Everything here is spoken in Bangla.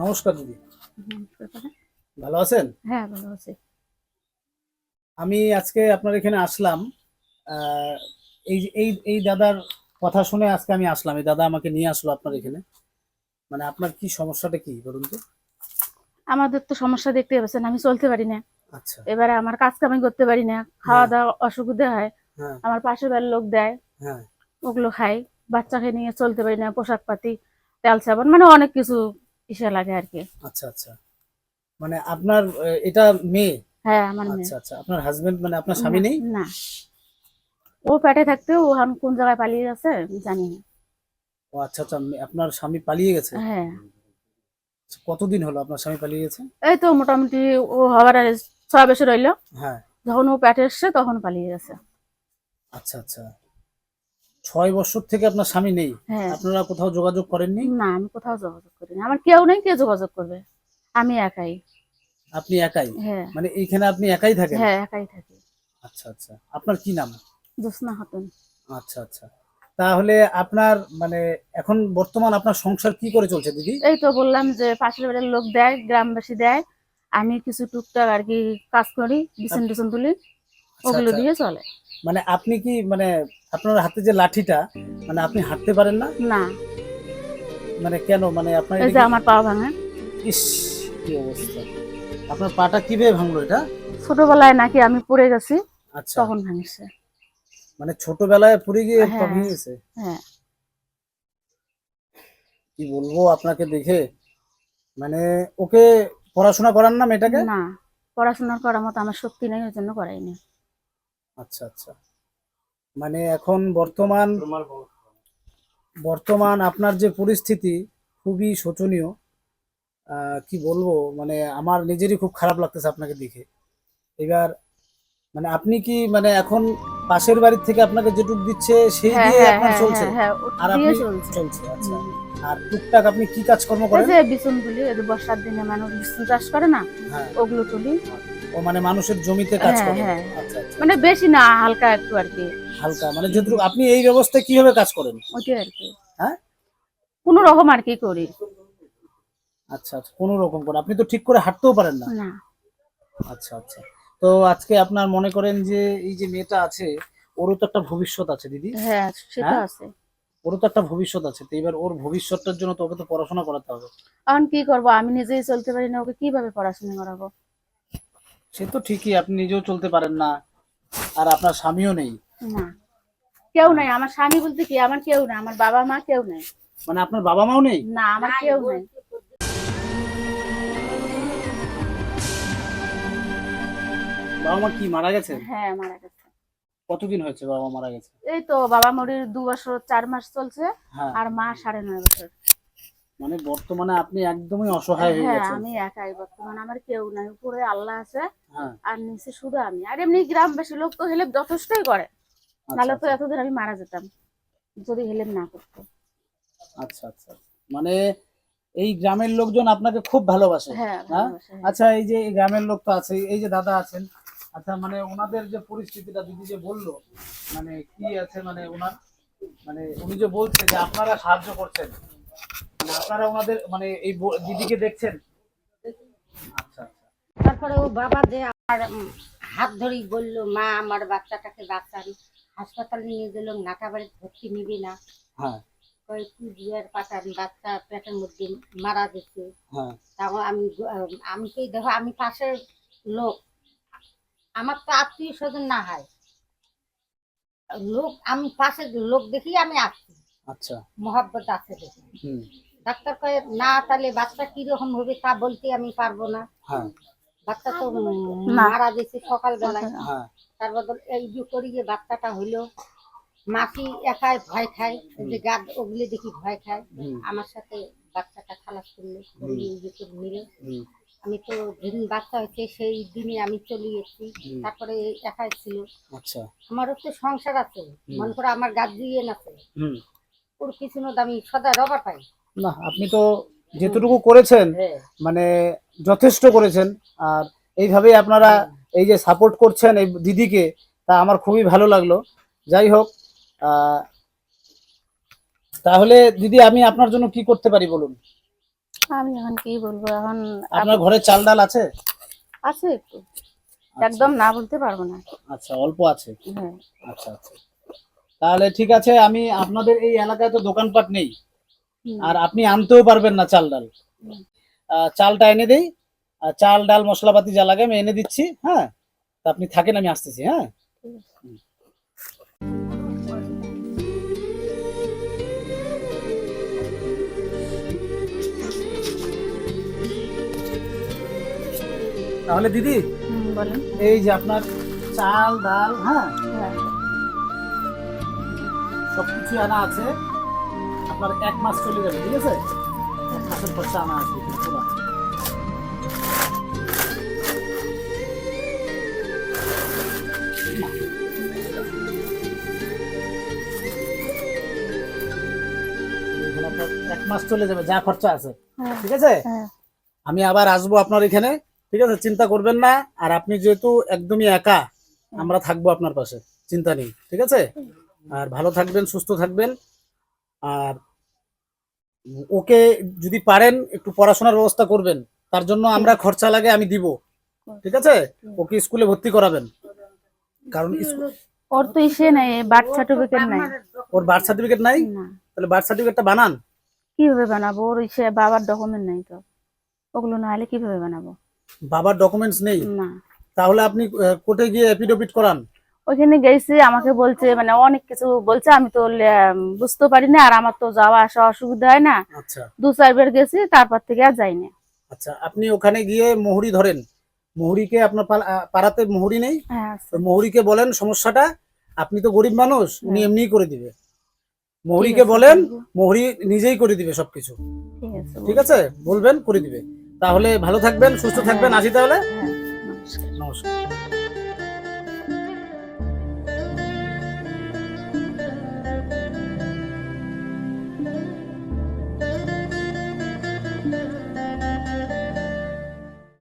নমস্কার দিদি, নমস্কার। ভালো আছেন? হ্যাঁ, ভালো আছি। আমি আজকে আপনার এখানে আসলাম। আহ, এই দাদার কথা শুনে আজকে আমি আসলাম। এই দাদা আমাকে নিয়ে আসলো আপনার এখানে। মানে আপনার কি সমস্যাটা কি বলুন তো? আমাদের তো সমস্যা দেখতে পাচ্ছেন, আমি চলতে পারি না। আচ্ছা। এবারে আমার কাজ কামাই করতে পারি না, খাওয়া হ্যাঁ। দাওয়া অসুবিধা হয়। হ্যাঁ। আমার পাশের বাড়ির লোক দেয়, হ্যাঁ। ওগুলো খাই। বাচ্চাকে নিয়ে চলতে পারি না, পোশাক পাতি, তেল সাবান, মানে অনেক কিছু ইসে লাগে আর কি। আচ্ছা আচ্ছা। মানে আপনার এটা মেয়ে? হ্যাঁ, আমার মেয়ে। আচ্ছা আচ্ছা, আপনার হাজবেন্ড মানে আপনার না, স্বামী নেই? না, ও পেটে থাকতে ও এখন কোন জায়গায় পালিয়ে গেছে জানি না। ও আচ্ছা আচ্ছা, আপনার স্বামী পালিয়ে গেছে? হ্যাঁ, আচ্ছা, কতদিন হলো আপনার স্বামী পালিয়ে গেছে? এই তো মোটামুটি ও হবার আর 6 বছর হইলো। হ্যাঁ। যখন ও পেটে এসছে তখন পালিয়ে গেছে। আচ্ছা আচ্ছা, 6 বছর থেকে আপনার স্বামী নেই? হ্যাঁ। আপনারা কোথাও যোগাযোগ করেননি? না, আমি কোথাও যোগাযোগ করিনি, আমার কেউ নেই, কে যোগাযোগ করবে? আমি একাই। আপনি একাই? হ্যাঁ। মানে এইখানে আপনি একাই থাকেন? হ্যাঁ, একাই থাকি। আচ্ছা আচ্ছা, আপনার কি নাম? জ্যোৎস্না খাতুন। আচ্ছা আচ্ছা। তাহলে আপনার মানে এখন বর্তমান আপনার সংসার কি করে চলছে দিদি? এই তো বললাম যে পাশের বাড়ির লোক দেয়, গ্রামবাসী দেয়। আমি কিছু টুকটাক আর কি কাজ করি, বিছান টিছান তুলি, আচ্ছা ওগুলো আচ্ছা। দিয়ে চলে। মানে আপনি কি মানে আপনার হাতে যে লাঠিটা, মানে আপনি হাঁটতে পারেন না? না, মানে কেন, মানে আপনার এই এটা যে কি? আমার পা ভাঙা। ইস, কি অবস্থা! আপনার পাটা কিভাবে ভাঙলো এটা? ছোটবেলায় নাকি আমি পড়ে গেছি, আচ্ছা, তখন ভাঙছে। মানে ছোটবেলায় পড়ে গিয়ে পা হ্যাঁ। ভেঙে গেছে? হ্যাঁ। কি বলবো আপনাকে দেখে, মানে ওকে পড়াশোনা করান না মেয়েটাকে? না, পড়াশোনা করার মতো আমার শক্তি নেই, ওই জন্য করাইনি। আচ্ছা আচ্ছা। মানে এখন বর্তমান বর্তমান আপনার যে পরিস্থিতি খুবই শোচনীয়। কি বলবো, মানে আমার নিজেরই খুব খারাপ লাগতেছে আপনাকে দেখে। এবার মানে আপনি কি মানে এখন পাশের বাড়ির থেকে আপনাকে যেটুক দিচ্ছে সেই হ্যাঁ, দিয়ে হ্যাঁ, আপনার হ্যাঁ, চলছে? হ্যাঁ, হ্যাঁ, ওটা আর দিয়ে আপনি চলছে। চলছে? আচ্ছা। হুম। আর টুকটাক আপনি কি কাজকর্ম এই করেন? যে বিচুন তুলি, এই যে বর্ষার দিনে মানুষ বিচুন চাষ করে না, হ্যাঁ। ওগুলো তুলি। ও মানে মানুষের জমিতে কাজ হ্যাঁ, করেন? হ্যাঁ, আচ্ছা আচ্ছা মানে আচ্ছা। বেশি না, হালকা একটু আর কি। হালকা মানে যতটুকু আপনি এই ব্যবস্থায় কিভাবে কাজ করেন? ওইটাই আর কি, হ্যাঁ। কোনো রকম আর কি করি। আচ্ছা আচ্ছা, কোনো রকম করে আপনি তো ঠিক করে হাঁটতেও পারেন না? না। আচ্ছা আচ্ছা। তো আজকে আপনার মনে করেন যে এই যে মেয়েটা আছে, ওরও তো একটা ভবিষ্যৎ আছে দিদি। হ্যাঁ, সেটা হ্যাঁ, আছে। ওরও তো একটা ভবিষ্যৎ আছে। তো এবার ওর ভবিষ্যৎটার জন্য তো ওকে তো পড়াশোনা করাতে হবে। এখন কি করব, আমি নিজেই চলতে পারি না, ওকে কিভাবে পড়াশোনা করাবো? সে তো ঠিকই, আপনি নিজেও চলতে পারেন না, আর আপনার স্বামীও নেই। না, কেউ হ্যাঁ। নাই আমার স্বামী বলতে কি, আমার কেউ নাই, আমার বাবা মা কেউ নাই। মানে আপনার বাবা মাও নেই? না, আমার কেউ নাই। বাবা মা কি মারা গেছেন? হ্যাঁ, মারা গেছে। কতদিন হয়েছে বাবা মারা গেছে? এই তো বাবা মরির 2 বছর 4 মাস চলছে। হ্যাঁ। আর মা 9.5 বছর। মানে বর্তমানে আপনি একদমই অসহায় হয়ে হ্যাঁ, গেছেন। আমি একাই বর্তমান, আমার কেউ নাই, উপরে আল্লাহ আছে। হ্যাঁ। আর নিচে শুধু আমি, আর এমনি গ্রামবাসী লোক তো হেল্প যথেষ্টই করে, আচ্ছা নাহলে তো আচ্ছা এতদিন আমি মারা যেতাম যদি হেল্প না করতো। আচ্ছা আচ্ছা। মানে এই গ্রামের লোকজন আপনাকে খুব ভালোবাসে? হ্যাঁ, হ্যাঁ। ভালোবাসে, হ্যাঁ। আচ্ছা, এই যে এই গ্রামের লোক তো আছে, এই যে দাদা আছেন, আচ্ছা মানে ওনাদের যে পরিস্থিতিটা দিদি যে বললো, মানে কি আছে মানে ওনার, মানে উনি যে বলছে যে আপনারা সাহায্য করছেন, মানে আপনারা ওনাদের মানে এই দিদিকে দেখছেন? আচ্ছা আচ্ছা। তারপরে ও বাবা যে আমার হাত ধরেই বললো, মা আমার বাচ্চাটাকে বাঁচান। হাসপাতালে নিয়ে গেল, নাটাবাড়ি ভর্তি নিবি না, হ্যাঁ। কয় কি বিয়ের পাঠান, বাচ্চা পেটের মধ্যে মারা গেছে। হ্যাঁ। তখন আমি তো দেখো, আমি পাশের লোক, আমার তো আত্মীয় স্বজন না হয় লোক, আমি পাশের লোক দেখি আমি আসছি, আচ্ছা। মহাব্বত আছে দেখি। হুম। ডাক্তার কয়ে না, তাহলে বাচ্চা কিরকম হবে তা বলতে আমি পারবো না। হ্যাঁ। বাচ্চা তো না। মারা গেছে সকালবেলায়। হ্যাঁ। তার বদল এই যে করিয়ে বাচ্চাটা হইলো। মাসি একাই ভয় খায়, এই যে গাদ ওগুলি দেখি ভয় খায়। হুম। আমার সাথে বাচ্চাটা খালাস করলে নিলে, হুম। আমি তো যেদিন বাচ্চা হয়েছে সেই দিনে আমি চলে এসেছি। তারপরে একাই ছিল। আচ্ছা। আমারও তো সংসার আছে, মনে করো আমার গার্জিয়ান আছে, হুম। ওর পিছনে আমি সদা রবার পাই। না, আপনি তো যেটুকু করেছেন হ্যাঁ। মানে যথেষ্ট করেছেন। আর এইভাবেই আপনারা এই যে সাপোর্ট করছেন এই দিদিকে, তা আমার খুবই ভালো লাগলো। যাই হোক, আহ, তাহলে দিদি আমি আপনার জন্য কি করতে পারি বলুন? আমি এখন কি বলবো, এখন আপনার ঘরে চাল ডাল আছে? আছে একটু, একদম না বলতে পারবো না। আচ্ছা, অল্প আছে। হ্যাঁ। আচ্ছা আচ্ছা, তাহলে ঠিক আছে, আমি আপনাদের এই এলাকায় তো দোকানপাট নেই, হুম। আর আপনি আনতেও পারবেন না চাল ডাল। চালটা এনে দেই, আর চাল ডাল মশলাপাতি যা লাগে আমি এনে দিচ্ছি। হ্যাঁ, তা আপনি থাকেন, আমি আসতেছি। হ্যাঁ, ঠিক আছে। তাহলে দিদি বলেন। এই যে আপনার চাল ডাল, হ্যাঁ, হ্যাঁ। সবকিছু আনা আছে, আপনার 1 মাস চলে যাবে। ঠিক আছে, 1 মাসের খরচা আনা আছে পুরো। এগুলো আপনার 1 মাস চলে যাবে যা খরচা আছে। হ্যাঁ। ঠিক আছে, হ্যাঁ। আমি আবার আসবো আপনার এখানে। ঠিক আছে, চিন্তা করবেন না। আর আপনি যেহেতু একদমই একা, আমরা থাকবো আপনার পাশে, চিন্তা নেই। ঠিক আছে, আর ভালো থাকবেন, সুস্থ থাকবেন। আর ওকে যদি পারেন একটু পড়াশোনার ব্যবস্থা করবেন, তার জন্য আমরা খরচা লাগে আমি দিব। ঠিক আছে, ওকে স্কুলে ভর্তি করাবেন, কারণ ওর তো ইসে নাই, বার্থ সার্টিফিকেট নাই। ওর বার্থ সার্টিফিকেট নাই। না। তাহলে বার্থ সার্টিফিকেটটা বানান। কিভাবে বানাবো? ওর ইসে বাবার ডকুমেন্ট নাই তো, ওগুলো না হলে কিভাবে বানাবো? বাবার ডকুমেন্টস নেই? না। তাহলে আপনি কোর্টে গিয়ে এফিডেভিট করান। ওইখানে গেছি, আমাকে বলছে মানে অনেক কিছু বলছে, আমি তো বুঝতে পারি না, আর আমার তো যাওয়া আসা অসুবিধা হয় না। আচ্ছা 2-4 বার গেছি, তারপর থেকে আর যাই না। আচ্ছা, আপনি ওখানে গিয়ে মোহরি ধরেন। মোহরিকে আপনার পাড়াতে মোহরি নেই? হ্যাঁ আছে। তো মোহরিকে বলেন সমস্যাটা, আপনি তো গরিব মানুষ, উনি হ্যাঁ। এমনিই করে দিবে। মোহরিকে ঠিক আছে, বলেন, বলবো। মোহরি নিজেই করে দিবে সবকিছু। ঠিক আছে, ঠিক আছে, বলবেন করে দিবে। তাহলে ভালো থাকবেন, সুস্থ থাকবেন, আসি তাহলে। হ্যাঁ, নমস্কার। নমস্কার।